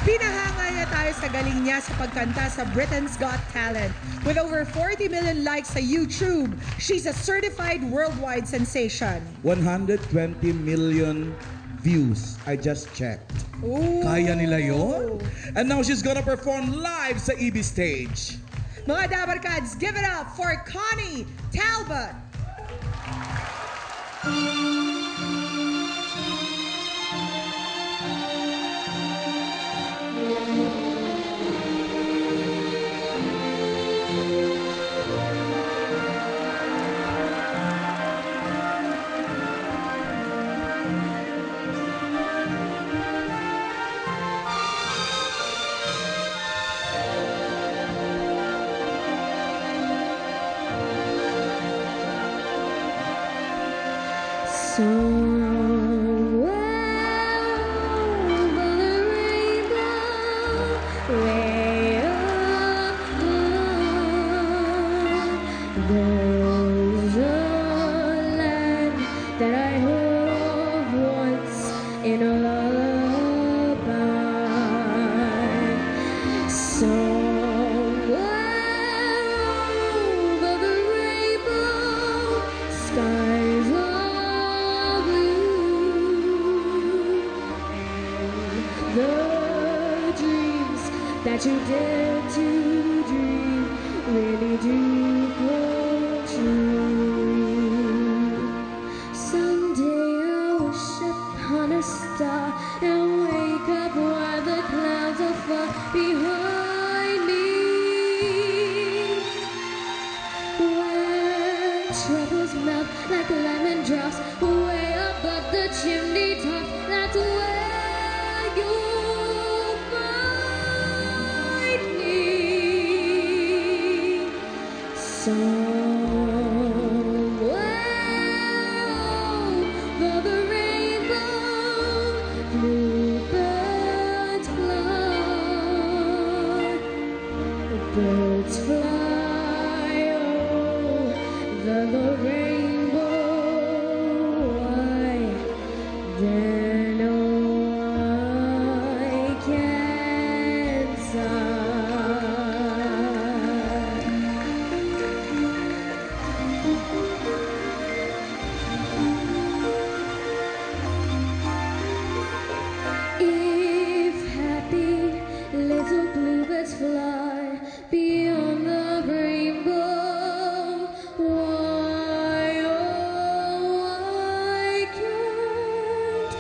Pinahanga niya tayo sa galing niya sa pagkanta sa Britain's Got Talent. With over 40 million likes sa YouTube, she's a certified worldwide sensation. 120 million views. I just checked. Ooh. Kaya nila yon? And now she's gonna perform live sa EB stage. Mga Dabarkads, give it up for Connie Talbot! Somewhere over the rainbow, way up there's a land that I heard once in a lullaby. Somewhere over the rainbow, skies are blue. The dreams that you dare to dream really do come true. Someday I'll wish upon a star and wake up while the clouds are far behind me. Where troubles melt like lemon drops way above the chimney top. That's where you'll find me. Somewhere over the rainbow, bluebirds fly. The birds fly over the rainbow. Why then I can't sigh. If happy little bluebirds fly beyond the rainbow, why, oh, why can't I?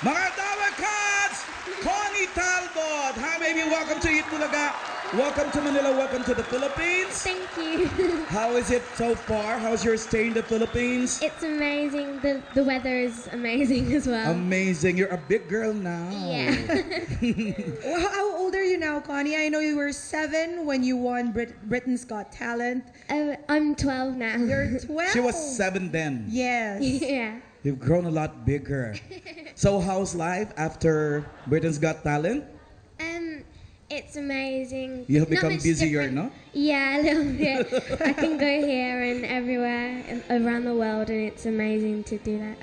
Mga Dabarkads! Connie Talbot! Hi baby, welcome to Itbulaga. Welcome to Manila, welcome to the Philippines. Thank you. How is it so far? How's your stay in the Philippines? It's amazing. The weather is amazing as well. Amazing. You're a big girl now. Yeah. Well, how old are you now, Connie? I know you were 7 when you won Britain's Got Talent. I'm 12 now. You're 12. She was 7 then. Yes. Yeah. You've grown a lot bigger. So how's life after Britain's Got Talent? It's amazing. You have Not become much busier, different. no? Yeah, a little bit. I can go here and everywhere and around the world, and it's amazing to do that.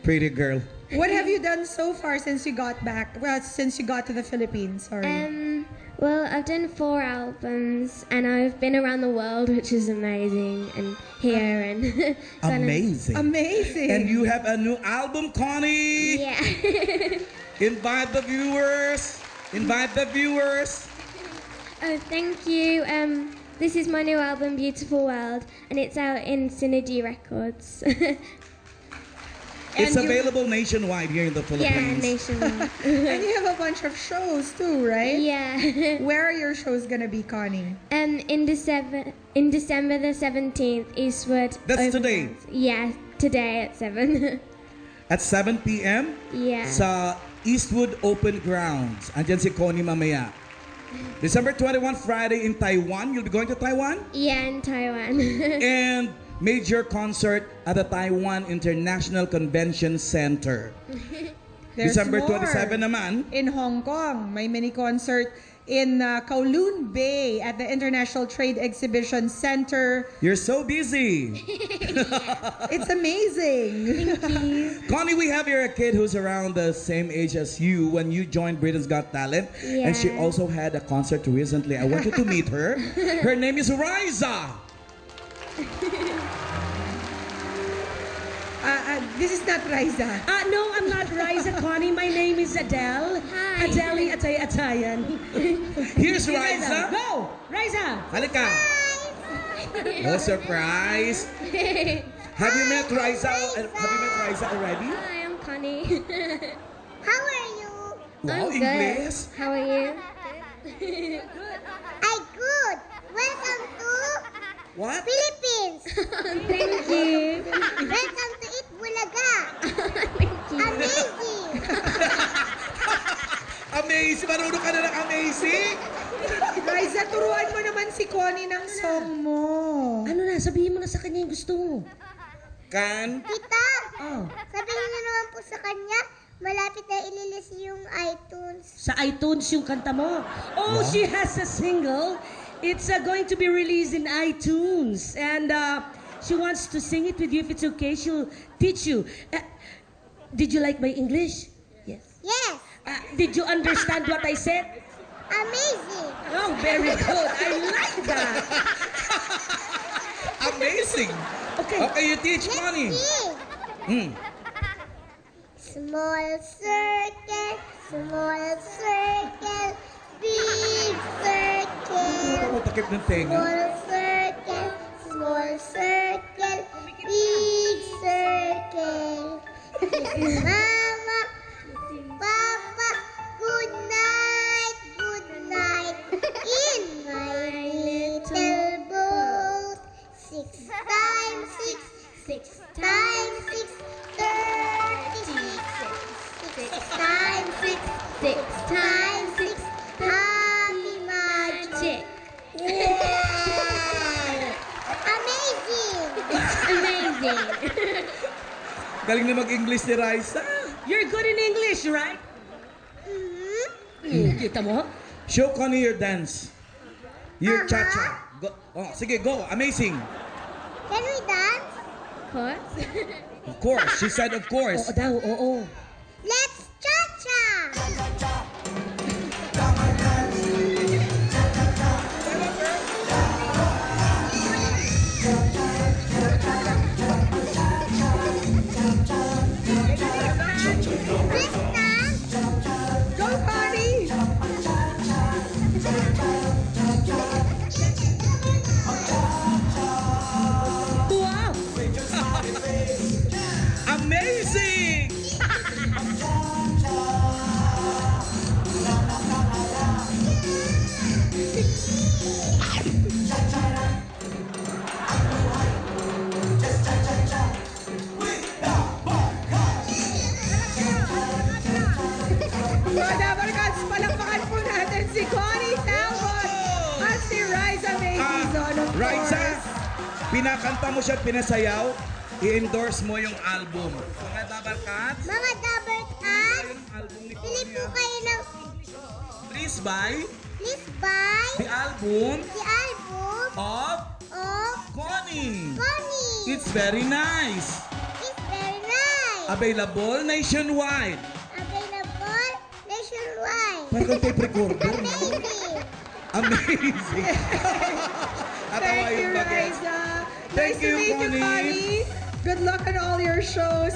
Pretty girl. What have you done so far since you got back? Well, since you got to the Philippines, sorry. Well, I've done 4 albums, and I've been around the world, which is amazing, and here and Amazing. Amazing. And you have a new album, Connie. Yeah. Invite the viewers. Invite the viewers. Oh, thank you. This is my new album, Beautiful World, and it's out in Synergy Records. It's And you- available nationwide here in the Yeah, Philippines. nationwide. And you have a bunch of shows too, right? Yeah. Where are your shows gonna be, Connie? In December the 17th, Eastwood. That's today? Overgrounds. Yeah, today at 7. At 7 p.m. Yeah. sa Eastwood Open Grounds. Andyan si Connie mamaya. December 21, Friday in Taiwan. You'll be going to Taiwan? Yeah, in Taiwan. And major concert at the Taiwan International Convention Center. There's December more. 27 naman. In Hong Kong, may mini concert in Kowloon Bay at the International Trade Exhibition Center. You're so busy. It's amazing. Connie, we have here a kid who's around the same age as you when you joined Britain's Got Talent. And she Yeah. also had a concert recently. I want you to meet her. Her name is Riza. This is not Riza. No, I'm not Riza, Connie. My name is Adele. Hi. Adele Atayan. Here's Riza. Go! Riza! Halika. No surprise. Have you met Riza? Have you met Riza already? Hi, I'm Connie. How are you? Wow, I'm English. good. How are you? I'm good. Welcome to What? Philippines. Thank you. Welcome to Itbulaga. Thank you. Amazing. Amazing. Marunong ka na ng amazing. Riza, turuan mo naman si Connie ng song mo. Ano na, sabihin mo na sa kanya yung gusto mo. Kan? Tita, Oh. sabihin niyo naman po sa kanya, malapit na ililis yung iTunes. Sa iTunes yung kanta mo. Oh, she has a single. It's going to be released in iTunes. And she wants to sing it with you. If it's okay, she'll teach you. Did you like my English? Yes. Yes, Did you understand what I said? amazing. Oh, very good. I like that. Amazing. Okay. Okay, you teach Connie. Sing. Small circle, big circle. Ako takip ng tenga. Small circle, big circle. Mama, Papa, good night, good night. In my little boat, 6 times 6, 6 times 6, 36. 6 times 6, 6 times 6, happy magic. Wow! Amazing! Amazing! Galing na mag-English ni Riza. You're good in English, right? Kita mo? Show Connie your dance. Your cha-cha. Go. Oh, sige, go. Amazing. Can we dance? What? Of course. She said of course. Oo daw, oo. Let's cha-cha! Let's dance! Go, Connie! Wow! Amazing! Mga Dabarkads, palakpakan po natin si Connie Talbot at si Riza Mason, of Riza, course. pinakanta mo siya at pinasayaw, i-endorse mo yung album. Mga Dabarkats, Mga Dabber Cats, yung album ni pili po Connie. kayo ng Please buy please buy the album the album of of Connie. Connie. It's very nice. It's very nice. Available nationwide. Available nationwide. Parang kang tape recorder, no? Amazing. Amazing. At Thank awa you, yung bagay. Riza. Thank Nice you, to meet you, Connie. Connie. Good luck on all your shows.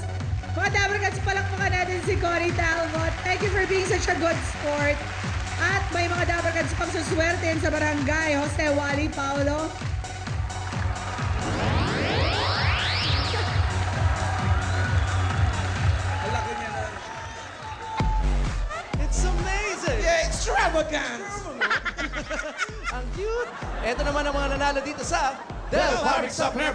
Mga Dabarkads, palakpakan natin si Connie Talbot. Thank you for being such a good sport. At may mga Dabarkads pang suswertein sa barangay, Jose Wally Paulo. Ang laki niya na. It's amazing! Yeah, extravagance! Ang cute! Ito naman ang mga nanalo dito sa Del Party Soccer